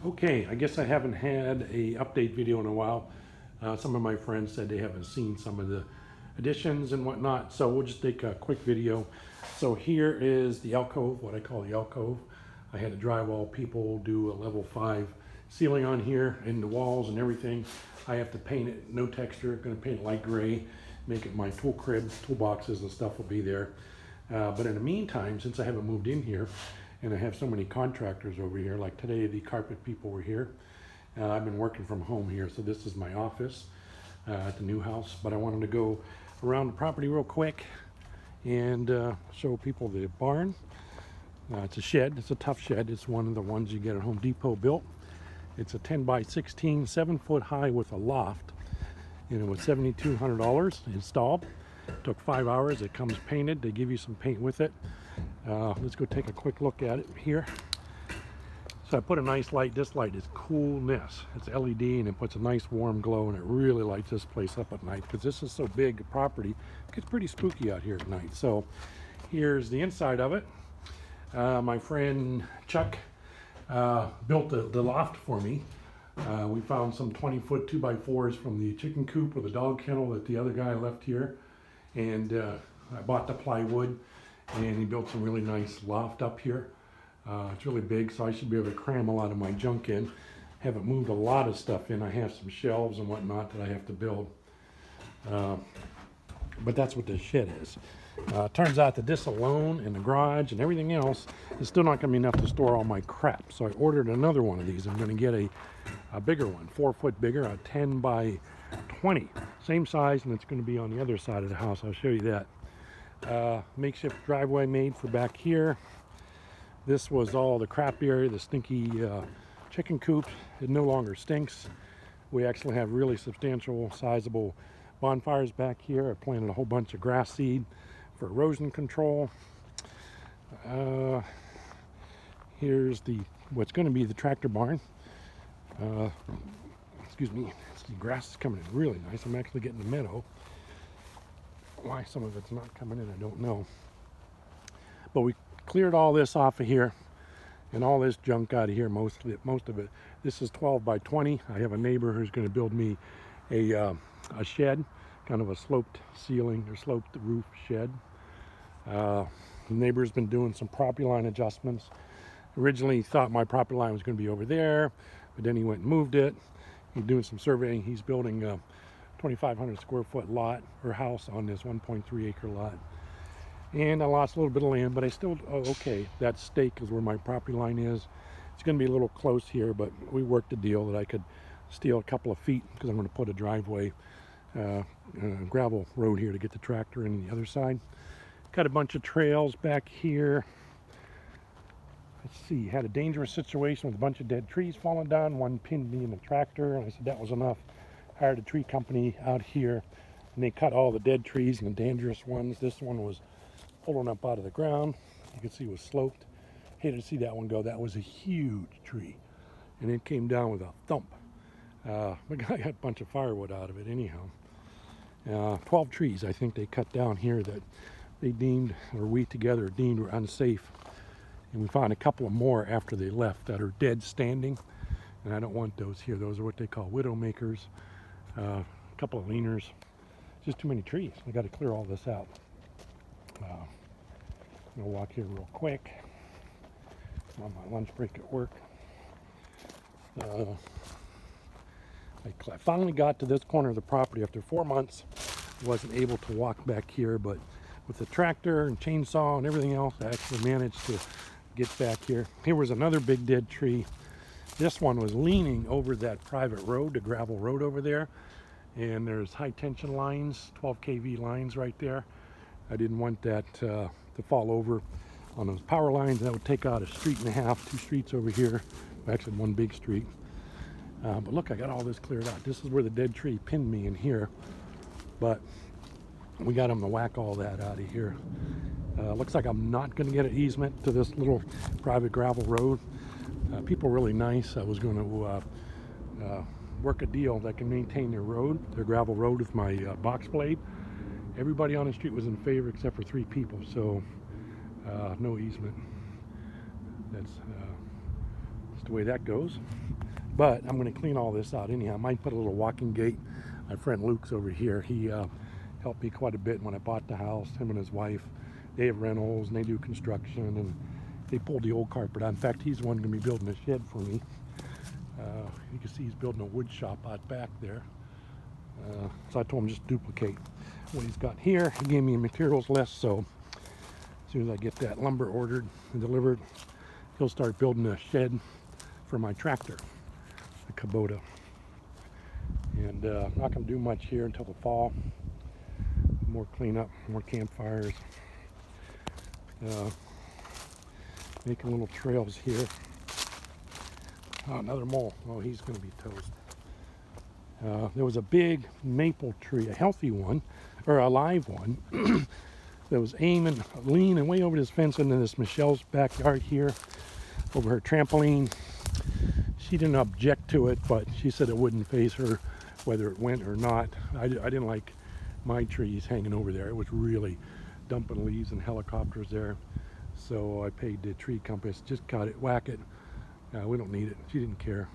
Okay, I guess I haven't had a update video in a while. Some of my friends said they haven't seen some of the additions and whatnot, so we'll just take a quick video. So here is the alcove, what I call the alcove. I had a drywall people do a level 5 ceiling on here and the walls and everything. I have to paint it, no texture, gonna paint it light gray, make it my tool crib, toolboxes and stuff will be there. But in the meantime, since I haven't moved in here, and I have so many contractors over here, like today the carpet people were here. I've been working from home here, so this is my office at the new house. But I wanted to go around the property real quick and show people the barn. It's a shed, it's a tough shed. It's one of the ones you get at Home Depot built. It's a 10 by 16, 7-foot high with a loft. And it was $7,200 installed. Took 5 hours. It comes painted. They give you some paint with it. Let's go take a quick look at it here. So I put a nice light. This light is coolness. It's LED and it puts a nice warm glow, and it really lights this place up at night because this is so big a property. It gets pretty spooky out here at night. So here's the inside of it. My friend Chuck built the loft for me. We found some 20-foot 2x4s from the chicken coop or the dog kennel that the other guy left here. And I bought the plywood, and he built some really nice loft up here. It's really big, so I should be able to cram a lot of my junk in. Haven't moved a lot of stuff in. I have some shelves and whatnot that I have to build. But that's what this shed is. Turns out that this alone and the garage and everything else is still not going to be enough to store all my crap. So I ordered another one of these. I'm going to get a bigger one, 4 foot bigger, a 10 by 20. Same size, and it's going to be on the other side of the house. I'll show you that. Makeshift driveway made for back here. This was all the crap area, the stinky chicken coop. It no longer stinks. We actually have really substantial, sizable bonfires back here. I planted a whole bunch of grass seed for erosion control. Here's what's going to be the tractor barn. Excuse me, the grass is coming in really nice. I'm actually getting the meadow. Why some of it's not coming in, I don't know. But we cleared all this off of here and all this junk out of here, most of it. This is 12 by 20. I have a neighbor who's going to build me a shed, kind of a sloped ceiling or sloped roof shed. The neighbor's been doing some property line adjustments. Originally thought my property line was going to be over there, but then he went and moved it. He's doing some surveying. He's building a 2,500 square foot lot or house on this 1.3 acre lot. And I lost a little bit of land, but I still, okay, that stake is where my property line is. It's going to be a little close here, but we worked a deal that I could steal a couple of feet because I'm going to put a driveway, gravel road here to get the tractor in the other side. Got a bunch of trails back here. Let's see, had a dangerous situation with a bunch of dead trees falling down. One pinned me in the tractor, and I said that was enough. Hired a tree company out here, and they cut all the dead trees and the dangerous ones. This one was pulling up out of the ground. You can see it was sloped. Hated to see that one go. That was a huge tree, and it came down with a thump. The guy got a bunch of firewood out of it anyhow. 12 trees I think they cut down here that they deemed, or we together deemed, were unsafe. And we found a couple of more after they left that are dead standing, and I don't want those here. Those are what they call widow makers. A couple of leaners. Just too many trees. I got to clear all this out. I'm gonna walk here real quick. I'm on my lunch break at work. I finally got to this corner of the property after 4 months. I wasn't able to walk back here, but with the tractor and chainsaw and everything else, I actually managed to get back here. Here was another big dead tree. This one was leaning over that private road, the gravel road over there. And there's high tension lines, 12 kV lines right there. I didn't want that to fall over on those power lines. That would take out a street and a half, 2 streets over here. Actually, one big street. But look, I got all this cleared out. This is where the dead tree pinned me in here. But we got them to whack all that out of here. Looks like I'm not going to get an easement to this little private gravel road. People are really nice. I was going to work a deal that can maintain their road, their gravel road, with my box blade. Everybody on the street was in favor except for 3 people, so no easement. That's the way that goes. But I'm going to clean all this out anyhow. I might put a little walking gate. My friend Luke's over here. He helped me quite a bit when I bought the house. Him and his wife, they have rentals and they do construction, and they pulled the old carpet out. In fact, he's the one going to be building a shed for me. You can see he's building a wood shop out back there. So I told him just duplicate what he's got here. He gave me a materials list, so as soon as I get that lumber ordered and delivered, he'll start building a shed for my tractor, the Kubota. And I'm not going to do much here until the fall. More cleanup, more campfires. Making little trails here. Oh, another mole. Oh, he's going to be toast. There was a big maple tree, a healthy one, or a live one, that was leaning way over this fence into this Michelle's backyard here, over her trampoline. She didn't object to it, but she said it wouldn't faze her whether it went or not. I didn't like my trees hanging over there. It was really dumping leaves and helicopters there. So I paid the tree compass, just cut it, whack it. We don't need it. She didn't care.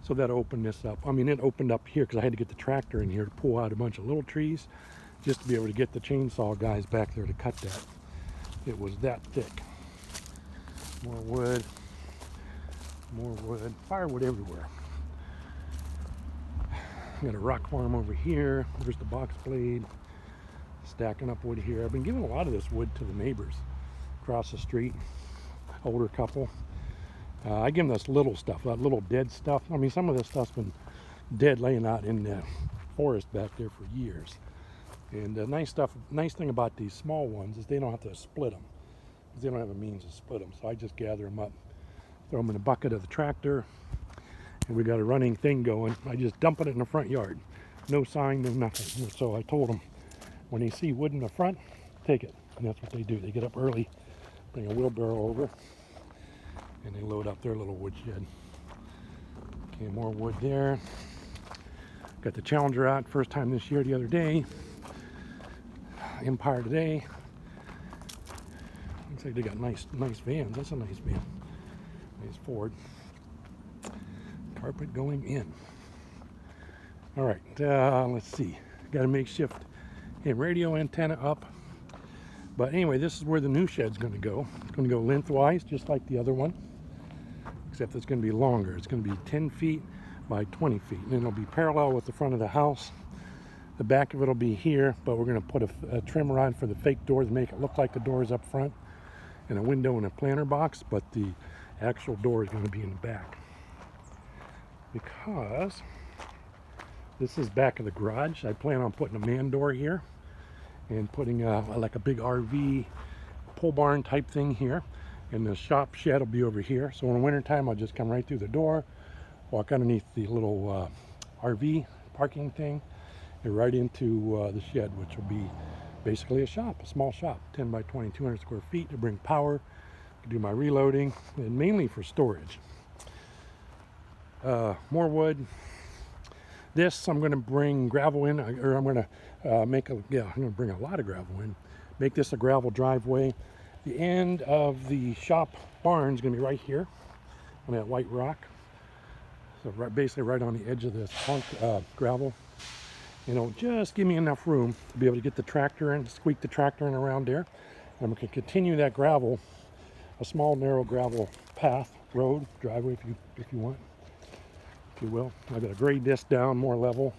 So that opened this up. I mean, it opened up here because I had to get the tractor in here to pull out a bunch of little trees just to be able to get the chainsaw guys back there to cut that. It was that thick. More wood, firewood everywhere. Got a rock farm over here. There's the box blade. Stacking up wood here. I've been giving a lot of this wood to the neighbors across the street. Older couple. I give them this little stuff, that little dead stuff. I mean, some of this stuff's been dead laying out in the forest back there for years. And the nice thing about these small ones is they don't have to split them, because they don't have a means to split them. So I just gather them up, throw them in a bucket of the tractor, and we got a running thing going. I just dump it in the front yard. No sign, no nothing. So I told them, when they see wood in the front, take it. And that's what they do. They get up early, bring a wheelbarrow over, and they load up their little wood shed. Okay, more wood there. Got the Challenger out first time this year the other day. Empire today. Looks like they got nice vans. That's a nice van. Nice Ford. Carpet going in. All right, let's see. Got a makeshift radio antenna up. But anyway, this is where the new shed's going to go. It's going to go lengthwise, just like the other one, except it's going to be longer. It's going to be 10 feet by 20 feet. And it'll be parallel with the front of the house. The back of it will be here, but we're going to put a trimmer on for the fake door to make it look like the door is up front, and a window and a planter box, but the actual door is going to be in the back. Because this is back of the garage, I plan on putting a man door here and putting like a big RV pole barn type thing here, and the shop shed will be over here. So in the wintertime, I'll just come right through the door, walk underneath the little RV parking thing, and right into the shed, which will be basically a shop, a small shop, 10 by 20, 200 square feet to bring power, to do my reloading, and mainly for storage. More wood. This I'm going to bring gravel in, or I'm going to I'm going to bring a lot of gravel in. Make this a gravel driveway. The end of the shop barn is going to be right here on that white rock. So basically right on the edge of this gravel. You know, just give me enough room to be able to get the tractor in, squeak the tractor in around there. And I'm going to continue that gravel, a small narrow gravel path, road, driveway if you want, if you will. I've got to grade this down more level,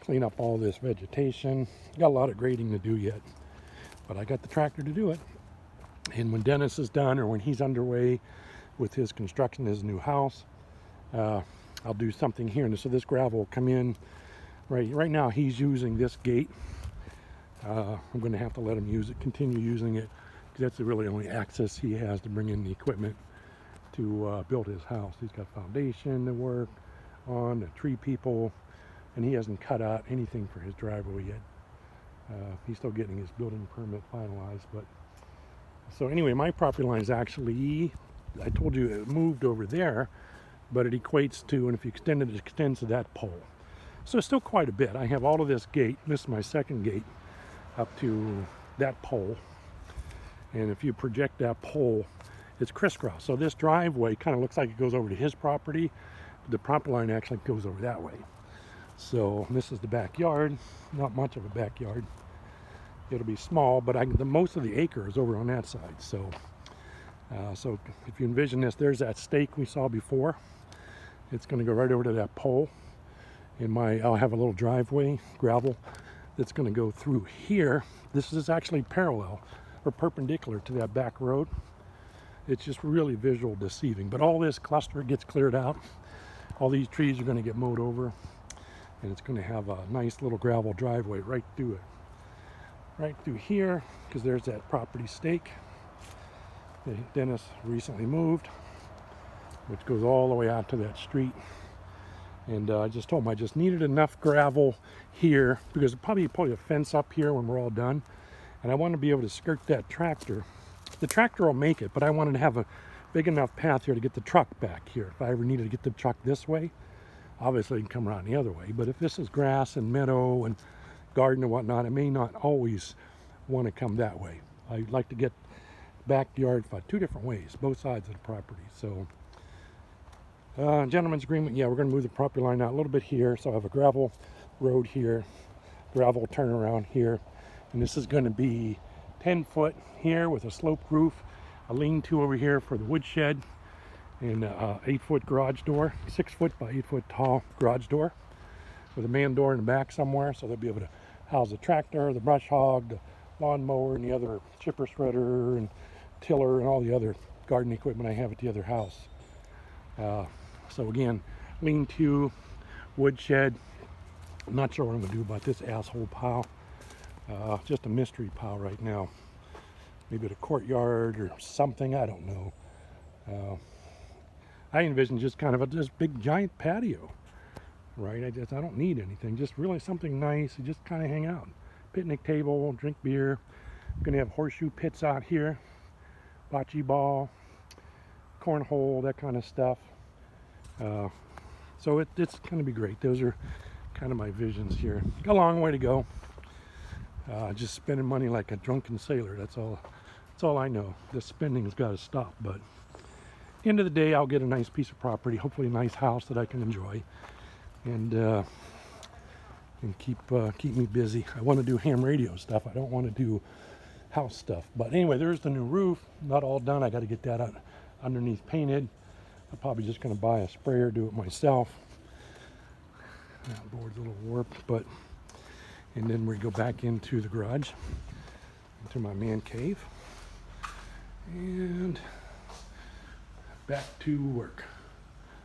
clean up all this vegetation. Got a lot of grading to do yet, but I got the tractor to do it. And when Dennis is done, or when he's underway with his construction, his new house, I'll do something here. And so this gravel will come in. Right now he's using this gate. I'm going to have to let him continue using it, because that's the really only access he has to bring in the equipment to build his house. He's got foundation to work on, the tree people, and he hasn't cut out anything for his driveway yet. He's still getting his building permit finalized. But so anyway, my property line is actually, I told you it moved over there, but it equates to, and if you extend it, it extends to that pole. So it's still quite a bit. I have all of this gate, this is my second gate, up to that pole. And if you project that pole, it's crisscross. So this driveway kind of looks like it goes over to his property, The property line actually goes over that way. So this is the backyard. Not much of a backyard. It'll be small, but the most of the acre is over on that side. So if you envision this, there's that stake we saw before. It's going to go right over to that pole. I'll have a little driveway, gravel, that's going to go through here. This is actually parallel or perpendicular to that back road. It's just really visual deceiving. But all this cluster gets cleared out. All these trees are going to get mowed over, and it's going to have a nice little gravel driveway right through it. Right through here, because there's that property stake. Dennis recently moved, which goes all the way out to that street. And I just told him I just needed enough gravel here, because probably a fence up here when we're all done. And I want to be able to skirt that tractor. The tractor will make it, but I wanted to have a big enough path here to get the truck back here. If I ever needed to get the truck this way, obviously I can come around the other way. But if this is grass and meadow and garden and whatnot, I may not always want to come that way. I like to get backyard by two different ways, both sides of the property. So gentleman's agreement, yeah, we're going to move the property line out a little bit here. So I have a gravel road here, gravel turnaround here, and this is going to be 10 foot here with a sloped roof, a lean-to over here for the woodshed, and a 8-foot garage door, 6 foot by 8 foot tall garage door with a man door in the back somewhere, so they'll be able to house the tractor, the brush hog, the lawnmower, and the other chipper shredder and tiller and all the other garden equipment I have at the other house. So again, lean-to, woodshed. I'm not sure what I'm going to do about this asshole pile. Just a mystery pile right now. Maybe at a courtyard or something, I don't know. I envision just kind of this big giant patio, right? I don't need anything, just really something nice. You just kind of hang out. Picnic table, drink beer. I'm going to have horseshoe pits out here, bocce ball, cornhole, that kind of stuff. So it's going to be great. Those are kind of my visions here. Got a long way to go. Just spending money like a drunken sailor. That's all I know. The spending's got to stop. But at the end of the day, I'll get a nice piece of property, hopefully a nice house that I can enjoy, and keep me busy. I want to do ham radio stuff. I don't want to do house stuff. But anyway, there's the new roof. Not all done. I got to get that underneath painted. I'm probably just going to buy a sprayer, do it myself. That board's a little warped, but. And then we go back into the garage, into my man cave, and back to work.